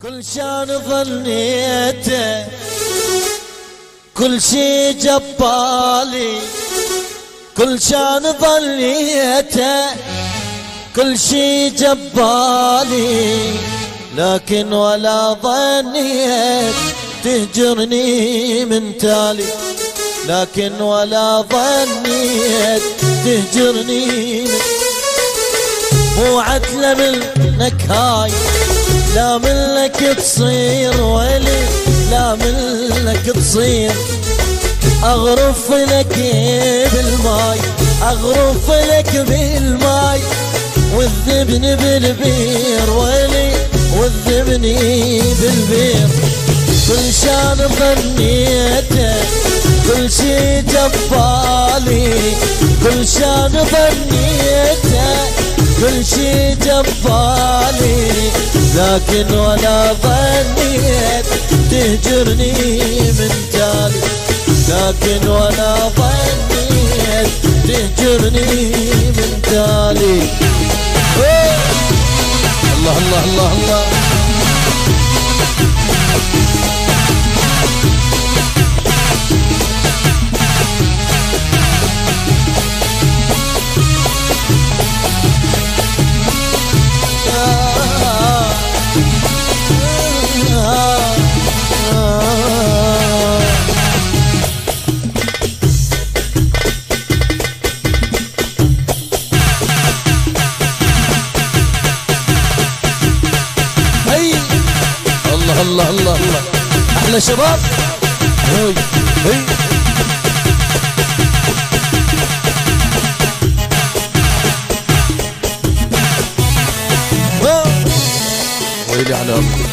كل شان ظنيته كل شي جبالي، كل شان ظنيته كل شي جبالي، لكن ولا ظنيت تهجرني من تالي، لكن ولا ظنيت تهجرني من مو عتلة منك هاي، لا منك تصير ويلي، لا منك تصير اغرف لك بالماي، اغرف لك بالماي والذبني بالبير ويلي، والذبني بالبير. كل شان ظنيته كل شي جبالي، كل شان ظنيته كل شي جبالي، لكن ولا ظنيت تهجرني من تالي، لكن ولا ظنيت تهجرني من تالي. الله الله الله الله. الله الله الله احلى شباب. هي هي ويلي على أرضي.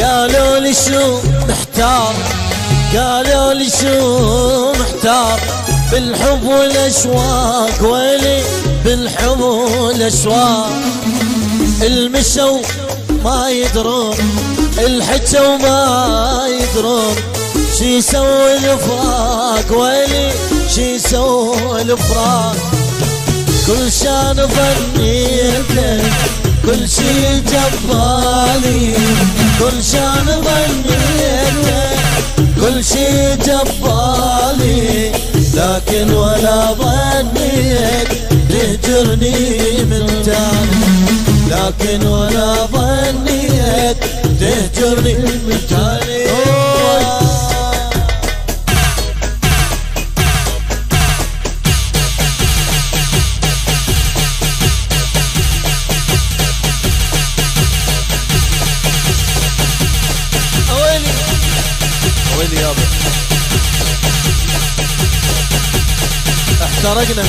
قالوا لي شو محتار، قالوا لي شو محتار بالحب والاشواق ويلي، بالحب والاشواق. المشوا ما يدرون الحكوا ما يدرون، شي يسوي الفراق ويلي، شي يسوي الفراق. كل شان ظنيته كل شي جبالي، كل شان ظنيته كل شي جبالي، لكن ولا ظنيت تهجرني من تالي، لكن ولا ظنيت تهجرني من تالي. ويلي يابا احترقنا.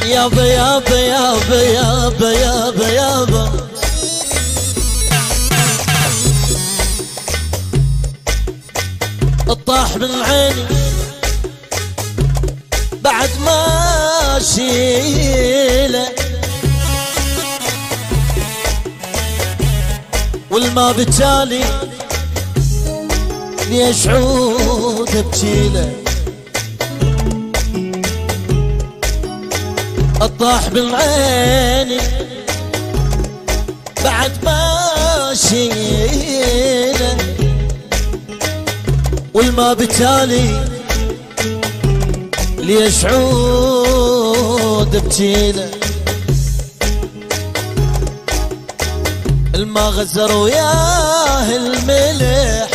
يابا يابا يابا يابا يابا يابا الطاح من عيني بعد ما شيله والما بتالي ليش عود بجيله الطاح بالعين بعد ما شيله والما بتالي ليش عود بجيله الما غزر وياه الملح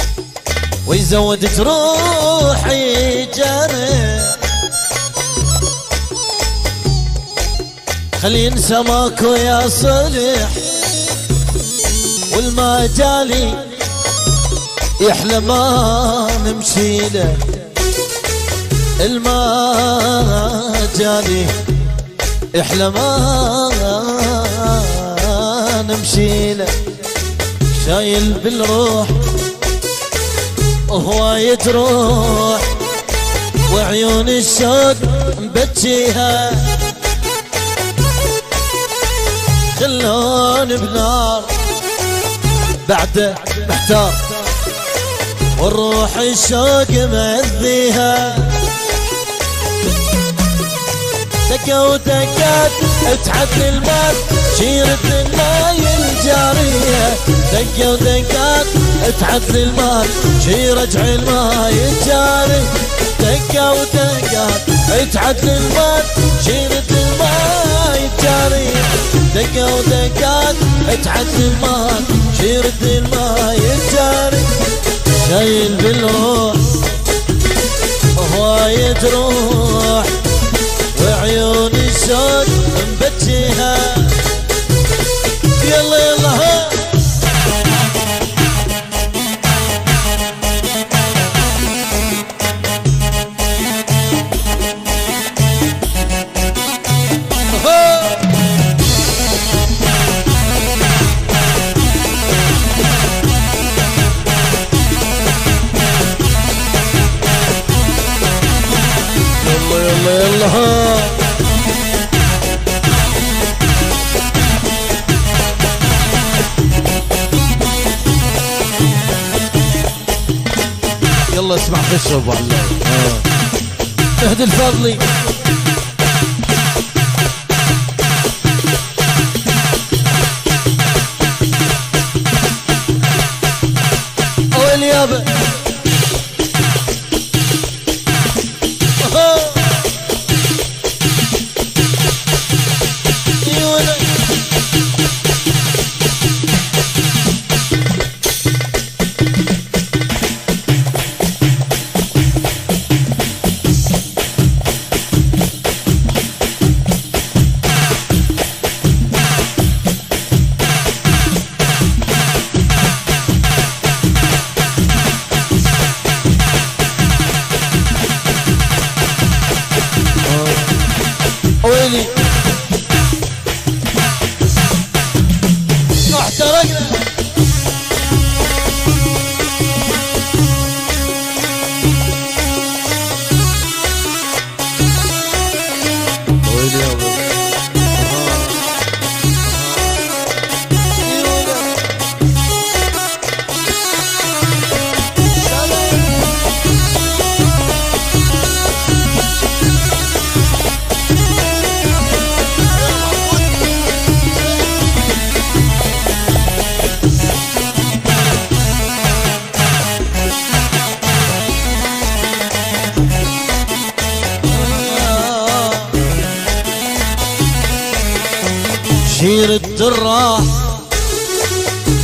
ويزود جروحي جرح خلي ينسى ماكو يا صلح والما جالي يحلى ما نمشيله الما جالي يحلى ما نمشيله شايل بالروح وهواي تروح وعيون الشوق مبجيها خلون بنار بعد محتار والروح الشوق مأذيها دقة ودقات تعدي الماء شيرة الماي الجارية دقة ودقات تعدي الماء شيرة الماي الجاري دقة ودقات تعدي الماء شيرة الماي الجارية دقة ودقات تعدي الماء شيرة الماي الجاري شايل بالروح هواي تروح وعيون الشوق مبجيها يلا يلا ها يلا يلا ها يلا اسمع خشب والله اهدي الفضلي اويل يابا ويلي احترقنا ويلي يا ابو شير الدراح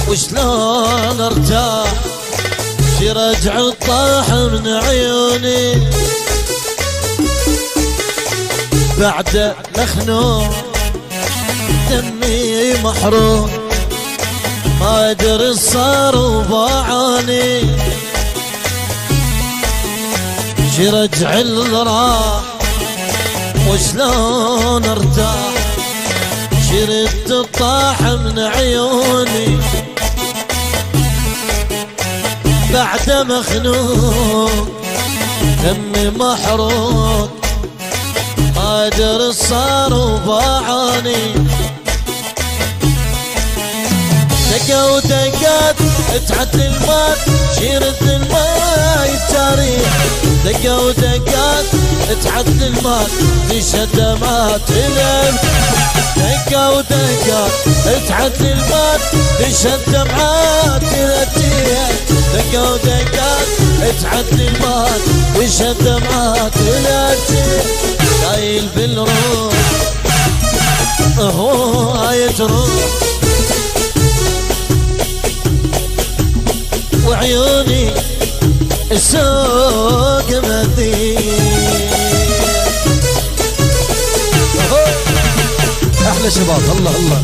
وشلون ارتاح شرجع الطاح من عيوني بعد مخنوق دمي محروق ما ادري صار وباعاني شرجع الراح وشلون ارتاح شرت الطاح من عيوني بعد مخنوق دمي محروق ما ادري صار وباعاني دقة ودقات تعدي المات شيرة الماي التاريخ دقة ودقات تعدي المات تشهد دمعات الأنف دقة ودقات تعدي المات تشهد دمعات الأتية دقة ودقات تعدي المات تشهد دمعات الأتية شايل بالروح هواية روح وعيوني السوق مدين احلى شباب الله الله